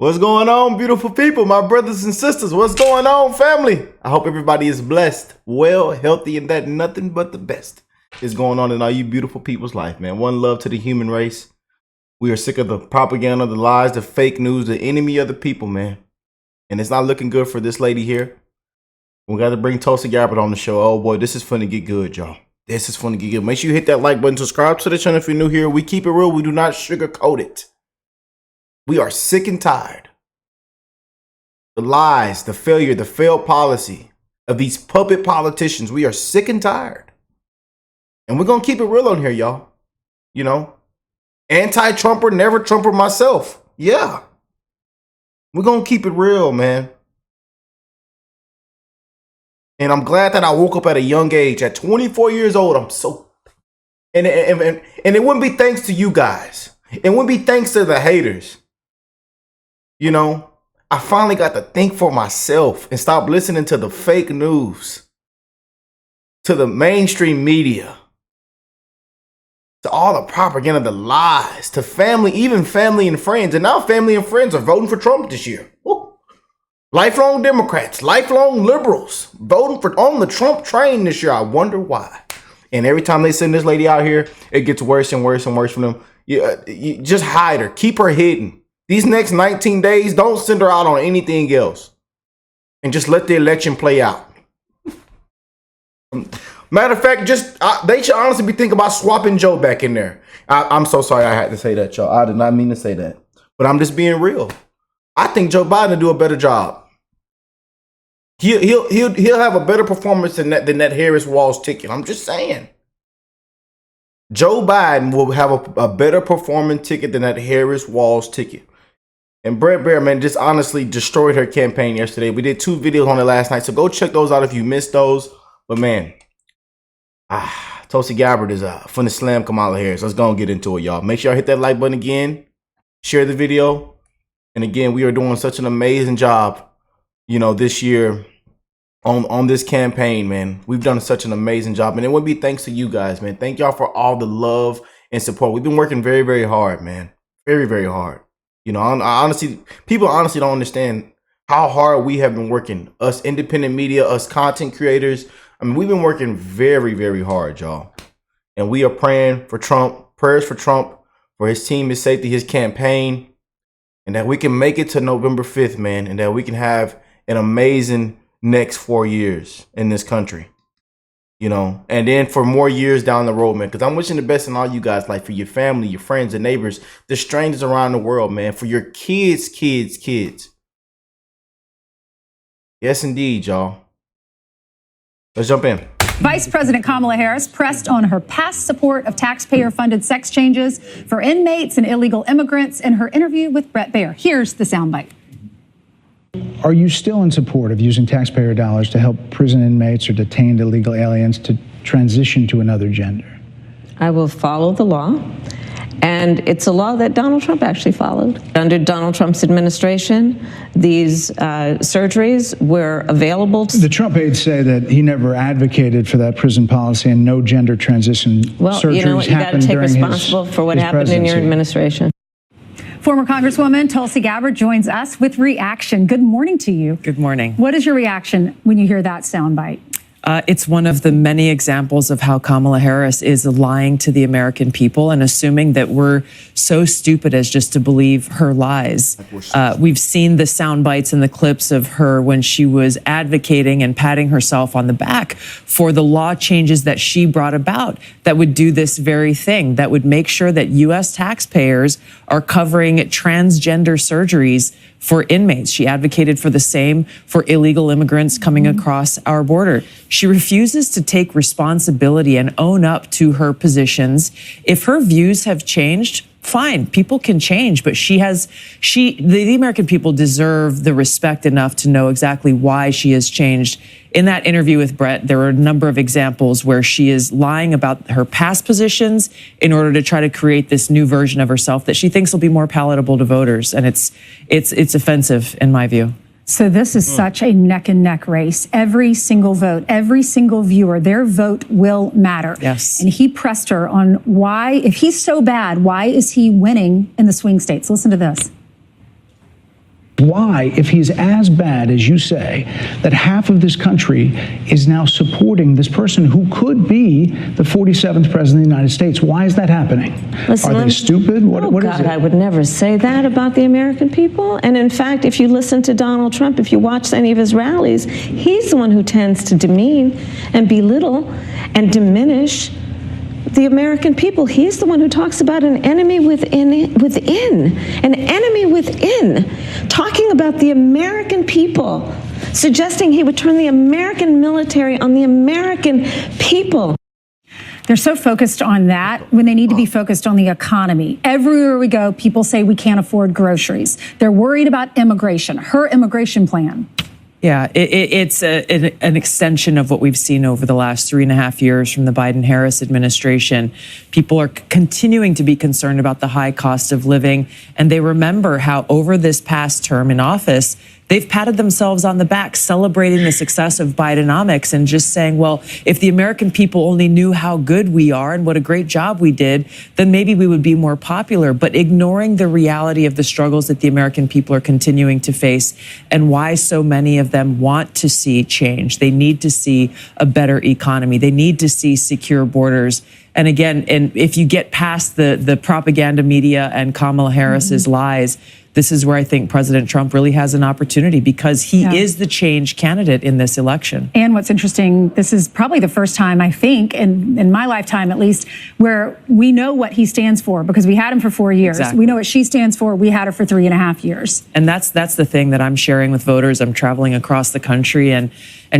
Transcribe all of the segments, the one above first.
What's going on, beautiful people, my brothers and sisters? What's going on, family? I hope everybody is blessed, well, healthy, and that nothing but the best is going on in all you beautiful people's life, man. One love to the human race. We are sick of the propaganda, the lies, the fake news, the enemy of the people, man. And it's not looking good for this lady here. We got to bring Tusli Gabbard on the show. Oh boy, this is fun to get good, y'all. This is fun to get good. Make sure you hit that like button, subscribe to the channel if you're new here. We keep it real. We do not sugarcoat it. We are sick and tired. The lies, the failure, the failed policy of these puppet politicians. We are sick and tired. And we're going to keep it real on here, y'all. You know, anti-Trumper, never Trumper myself. Yeah. We're going to keep it real, man. And I'm glad that I woke up at a young age. At 24 years old, I'm so... And it wouldn't be thanks to you guys. It wouldn't be thanks to the haters. You know, I finally got to think for myself and stop listening to the fake news, to the mainstream media, to all the propaganda, the lies, to family, even family and friends. And now family and friends are voting for Trump this year. Woo. Lifelong Democrats, lifelong liberals voting for on the Trump train this year. I wonder why. And every time they send this lady out here, it gets worse and worse and worse for them. You just hide her. Keep her hidden. These next 19 days, don't send her out on anything else. And just let the election play out. Matter of fact, they should honestly be thinking about swapping Joe back in there. I'm so sorry I had to say that, y'all. I did not mean to say that. But I'm just being real. I think Joe Biden will do a better job. He'll have a better performance than that Harris Walls ticket. I'm just saying. Joe Biden will have a better performing ticket than that Harris Walls ticket. And Brett Baer, man, just honestly destroyed her campaign yesterday. We did 2 videos on it last night, so go check those out if you missed those. But man, Tusli Gabbard is finna slam Kamala Harris. Let's go and get into it, y'all. Make sure y'all hit that like button again, share the video, and again, we are doing such an amazing job, you know, this year on this campaign, man. We've done such an amazing job, and it would be thanks to you guys, man. Thank y'all for all the love and support. We've been working very, very hard, man. Very, very hard. You know, people honestly don't understand how hard we have been working. Us independent media, us content creators. I mean, we've been working very, very hard, y'all. And we are praying for Trump, prayers for Trump, for his team, his safety, his campaign, and that we can make it to November 5th, man, and that we can have an amazing next 4 years in this country. You know, and then for more years down the road, man, because I'm wishing the best in all you guys, like for your family, your friends and neighbors, the strangers around the world, man, for your kids. Yes, indeed, y'all. Let's jump in. Vice President Kamala Harris pressed on her past support of taxpayer-funded sex changes for inmates and illegal immigrants in her interview with Brett Baer. Here's the soundbite. Are you still in support of using taxpayer dollars to help prison inmates or detained illegal aliens to transition to another gender? I will follow the law, and it's a law that Donald Trump actually followed. Under Donald Trump's administration, these surgeries were available. The Trump aides say that he never advocated for that prison policy and no gender transition surgeries you know what, you got to take responsibility for what happened in your administration. Former Congresswoman Tusli Gabbard joins us with reaction. Good morning to you. Good morning. What is your reaction when you hear that soundbite? It's one of the many examples of how Kamala Harris is lying to the American people and assuming that we're so stupid as just to believe her lies. We've seen the sound bites and the clips of her when she was advocating and patting herself on the back for the law changes that she brought about that would do this very thing, that would make sure that U.S. taxpayers are covering transgender surgeries for inmates. She advocated for the same for illegal immigrants coming across our border. She refuses to take responsibility and own up to her positions. If her views have changed, fine, people can change, but the American people deserve the respect enough to know exactly why she has changed. In that interview with Brett, there were a number of examples where she is lying about her past positions in order to try to create this new version of herself that she thinks will be more palatable to voters. And it's offensive in my view. So this is such a neck and neck race. Every single vote, every single viewer, their vote will matter. Yes. And he pressed her on why, if he's so bad, why is he winning in the swing states? Listen to this. Why, if he's as bad as you say, that half of this country is now supporting this person who could be the 47th president of the United States? Why is that happening? Listen, Are they stupid? What is God, it? I would never say that about the American people. And in fact, if you listen to Donald Trump, if you watch any of his rallies, he's the one who tends to demean and belittle and diminish the American people. He's the one who talks about an enemy within, an enemy within, talking about the American people, suggesting he would turn the American military on the American people. They're so focused on that when they need to be focused on the economy. Everywhere we go, people say we can't afford groceries. They're worried about immigration, her immigration plan. Yeah, it's an extension of what we've seen over the last 3.5 years from the Biden-Harris administration. People are continuing to be concerned about the high cost of living, and they remember how over this past term in office, they've patted themselves on the back, celebrating the success of Bidenomics and just saying, well, if the American people only knew how good we are and what a great job we did, then maybe we would be more popular. But ignoring the reality of the struggles that the American people are continuing to face and why so many of them want to see change. They need to see a better economy. They need to see secure borders. And again, and if you get past the propaganda media and Kamala Harris's lies, this is where I think President Trump really has an opportunity because he is the change candidate in this election. And what's interesting, this is probably the first time, I think, in my lifetime at least, where we know what he stands for because we had him for 4 years. Exactly. We know what she stands for. We had her for 3.5 years. And that's the thing that I'm sharing with voters. I'm traveling across the country and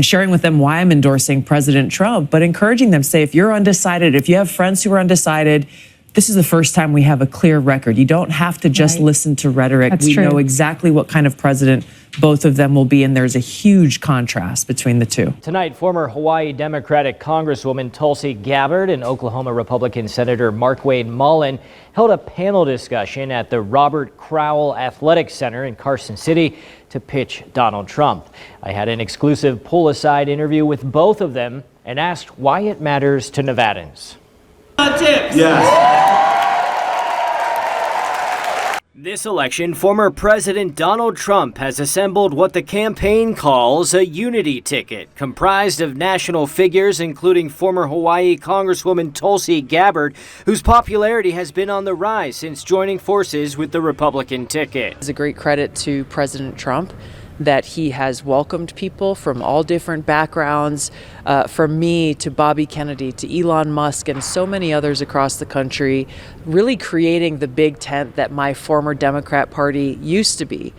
sharing with them why I'm endorsing President Trump, but encouraging them, say, if you're undecided, if you have friends who are undecided, this is the first time we have a clear record. You don't have to just listen to rhetoric. That's we true. know exactly what kind of president both of them will be, and there's a huge contrast between the two. Tonight, former Hawaii Democratic Congresswoman Tulsi Gabbard and Oklahoma Republican Senator Markwayne Mullin held a panel discussion at the Robert Crowell Athletic Center in Carson City to pitch Donald Trump. I had an exclusive pull-aside interview with both of them and asked why it matters to Nevadans. Tips. Yes. This election, former President Donald Trump has assembled what the campaign calls a unity ticket, comprised of national figures including former Hawaii Congresswoman Tulsi Gabbard, whose popularity has been on the rise since joining forces with the Republican ticket. It's a great credit to President Trump that he has welcomed people from all different backgrounds, from me to Bobby Kennedy to Elon Musk and so many others across the country, really creating the big tent that my former Democrat Party used to be.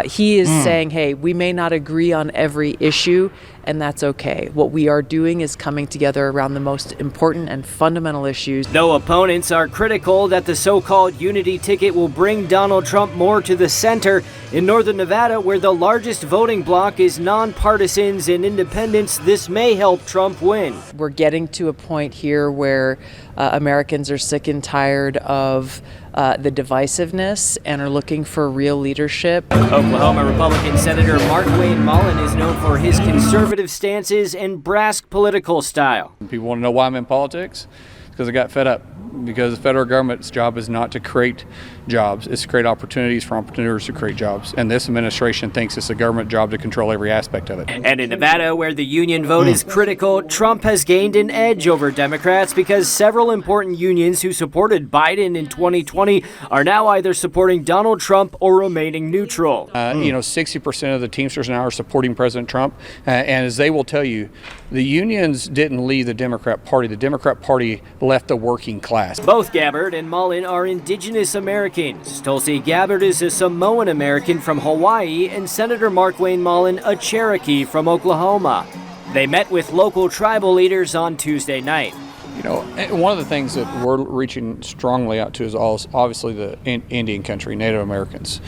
He is saying, hey, we may not agree on every issue, and that's okay. What we are doing is coming together around the most important and fundamental issues. Though opponents are critical that the so-called unity ticket will bring Donald Trump more to the center, in northern Nevada, where the largest voting bloc is nonpartisans and independents, this may help Trump win. We're getting to a point here where Americans are sick and tired of the divisiveness and are looking for real leadership. Oklahoma Republican Senator Markwayne Mullin is known for his conservative stances and brash political style. People want to know why I'm in politics? Because I got fed up. Because the federal government's job is not to create jobs, it's to create opportunities for entrepreneurs to create jobs. And this administration thinks it's a government job to control every aspect of it. And in Nevada, where the union vote is critical, Trump has gained an edge over Democrats because several important unions who supported Biden in 2020 are now either supporting Donald Trump or remaining neutral. 60% of the Teamsters now are supporting President Trump. And as they will tell you, the unions didn't leave the Democrat Party. The Democrat Party left the working class. Both Gabbard and Mullin are indigenous Americans. Tulsi Gabbard is a Samoan American from Hawaii, and Senator Markwayne Mullin a Cherokee from Oklahoma. They met with local tribal leaders on Tuesday night. One of the things that we're reaching strongly out to is obviously the Indian country, Native Americans.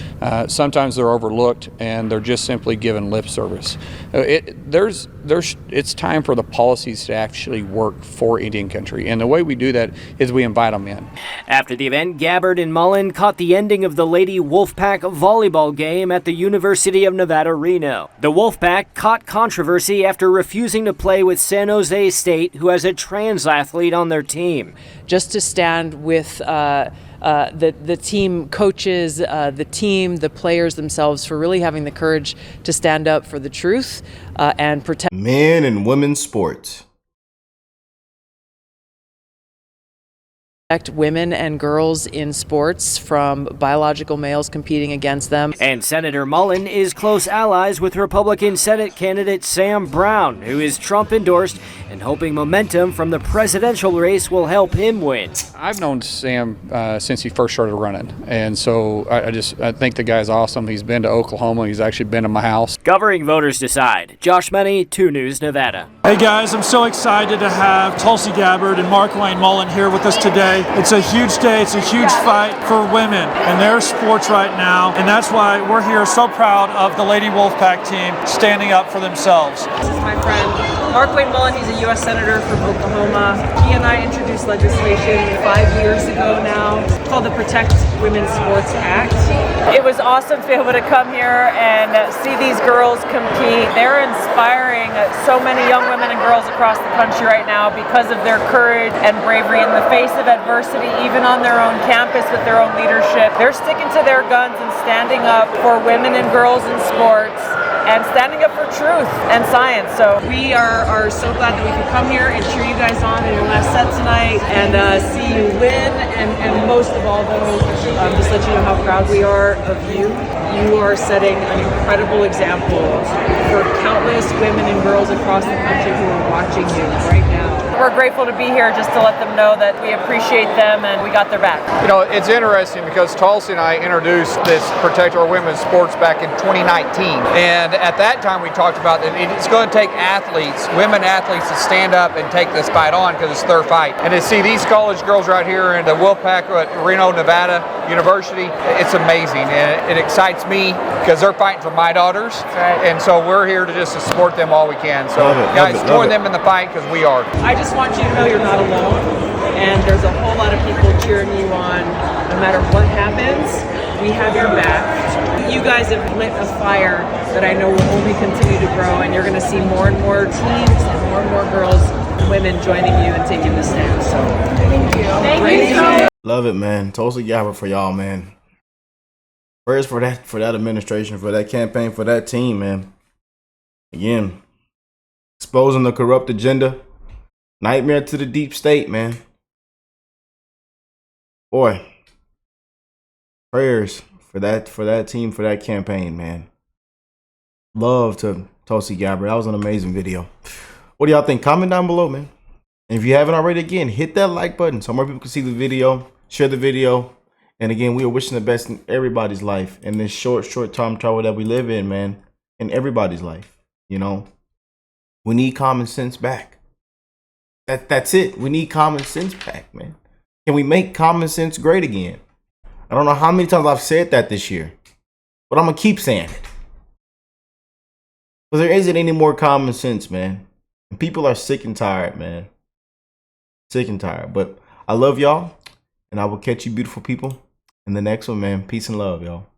Sometimes they're overlooked and they're just simply given lip service. It's time for the policies to actually work for Indian country, and the way we do that is we invite them in. After the event, Gabbard and Mullin caught the ending of the Lady Wolfpack volleyball game at the University of Nevada, Reno. The Wolfpack caught controversy after refusing to play with San Jose State, who has a trans athlete on their team. Just to stand with the team coaches, the team, the players themselves for really having the courage to stand up for the truth and protect Men and women's sports. women and girls in sports from biological males competing against them. And Senator Mullen is close allies with Republican Senate candidate Sam Brown, who is Trump endorsed and hoping momentum from the presidential race will help him win. I've known Sam since he first started running, and so I think the guy's awesome. He's been to Oklahoma. He's actually been to my house. Covering voters decide. Josh Menny, 2 News, Nevada. Hey guys, I'm so excited to have Tulsi Gabbard and Markwayne Mullen here with us today. It's a huge day. It's a huge fight for women in their sports right now, and that's why we're here so proud of the Lady Wolfpack team standing up for themselves. This is my friend Markwayne Mullen. He's a U.S. Senator from Oklahoma. He and I introduced legislation 5 years ago now called the Protect Women's Sports Act. It was awesome to be able to come here and see these girls compete. They're inspiring so many young women and girls across the country right now because of their courage and bravery in the face of adversity, even on their own campus with their own leadership. They're sticking to their guns and standing up for women and girls in sports and standing up for truth and science. So we are so glad that we could come here and cheer you guys on in your last set tonight and see you win. And most of all, though, just let you know how proud we are of you. You are setting an incredible example for countless women and girls across the country who are watching you right now. We're grateful to be here just to let them know that we appreciate them and we got their back. You know, it's interesting because Tulsi and I introduced this Protect Our Women's Sports back in 2019. And at that time we talked about that it's going to take athletes, women athletes, to stand up and take this fight on because it's their fight. And to see these college girls right here in the Wolfpack at Reno, Nevada University, it's amazing. And it excites me because they're fighting for my daughters. Right. And so we're here to just support them all we can. So guys, join them in the fight because we are. I just want you to know you're not alone, and there's a whole lot of people cheering you on. No matter what happens, we have your back. You guys have lit a fire that I know will only continue to grow, and you're going to see more and more teams and more girls and women joining you and taking the stand. So thank you. Thank you. Love it, man. Tulsi Gabbard for y'all, man. Prayers for that administration, for that campaign, for that team, man. Again, exposing the corrupt agenda. Nightmare to the deep state, man. Boy, prayers for that team, for that campaign, man. Love to Tulsi Gabbard. That was an amazing video. What do y'all think? Comment down below, man. And if you haven't already, again, hit that like button so more people can see the video. Share the video. And again, we are wishing the best in everybody's life in this short time travel that we live in, man. In everybody's life, you know. We need common sense back. That's it. We need common sense back, man. Can we make common sense great again? I don't know how many times I've said that this year, but I'm going to keep saying it. Because there isn't any more common sense, man. And people are sick and tired, man. Sick and tired. But I love y'all, and I will catch you beautiful people in the next one, man. Peace and love, y'all.